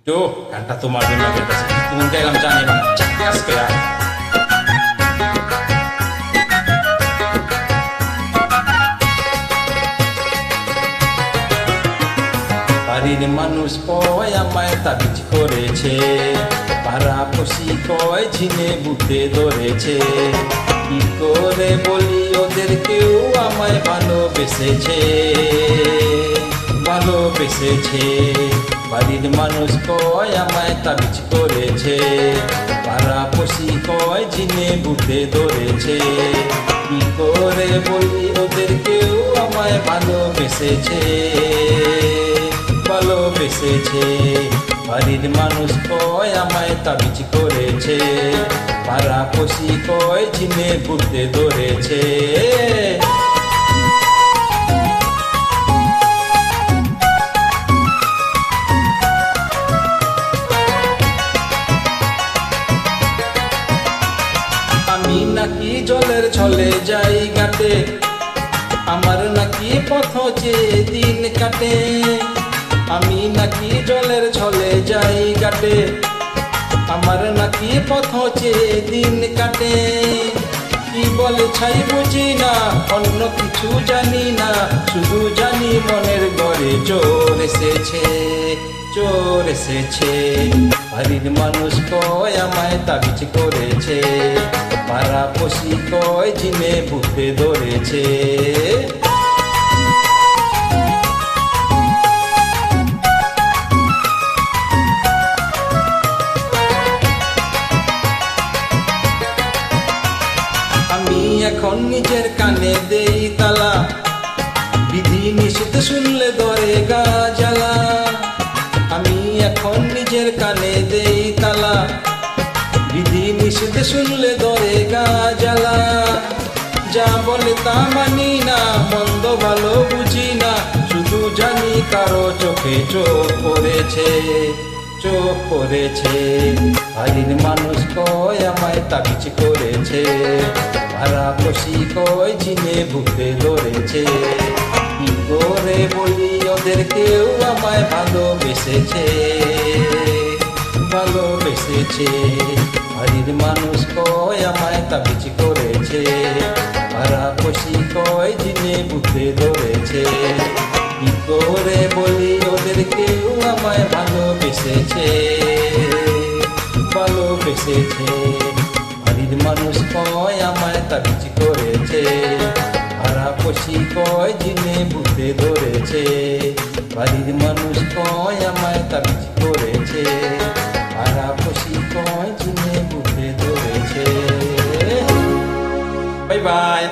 Duh, kanta তোমার জন্য গেতেছে তুমি গেলাম জানি না চাক্কাস কয়া বাড়ির মানুষ কয় আমায় তাবিজ করেছে, পাড়াপড়শি কয় ঝিনে বুতে ধরেছে। কি করে বলি ওদের কেউ আমায় ভালোবেসেছে, ভালোবেসেছে। বাড়ির মানুষ কয় আমায় তাবিজ করেছে, পাড়াপড়শি কয় ঝিনে বুতে ধরেছে। কি করে বলি ওদের কেউ আমায় ভালোবেসেছে, ভালোবেসেছে। বাড়ির মানুষ কয় আমায় তাবিজ করেছে, পাড়াপড়শি কয় ঝিনে বুতে ধরেছে। আমি নাকি জলের ছলে যাই ঘাটে, আমার নাকি পথ চেয়ে দিন কাটে। আমি নাকি জলের ছলে যাই ঘাটে, আমার নাকি পথ চেয়ে দিন কাটে। কি বলে ছাই বুঝি না, অন্য কিছু জানি না, শুধু জানি মনের ঘরে চোর এসেছে, চোর এসেছে। বাড়ির মানুষ কয় আমায় তাবিজ করেছে, পাড়াপড়শি কয় ঝিনে বুতে ধরেছে। আমি এখন নিজের কানে দেই তালা, বিধি নিষেধ শুনলে ধরে গা জ্বালা। আমি এখন নিজের কানে দেই তালা, বিধি নিষেধ শুনলে ধরে গা জ্বালা। যা বলে তা মানি না, মন্দ ভালো বুঝি না, শুধু জানি কারো চোখে চোখ পড়েছে, চোখ পড়েছে। বাড়ির মানুষ কয় আমায় তাবিজ করেছে, পাড়াপড়শি কয় ঝিনে বুতে ধরেছে। কি করে বলি ওদের কেউ আমায় ভালোবেসেছে, ভালোবেসেছে। বাড়ির মানুষ কয় আমায় তাবিজ করেছে, পাড়াপড়শি কয় ঝিনে বুতে ধরেছে। কি করে বলি ওদের কেউ আমায় ভালোবেসেছে, ভালোবেসেছে। বাড়ির মানুষ কয় আমায় তাবিজ করেছে, পাড়াপড়শি কয় ঝিনে বুতে ধরেছে। বাড়ির মানুষ কয় আমায় তাবিজ করেছে, পাড়াপড়শি কয় ঝিনে বুতে ধরেছে। Bye bye.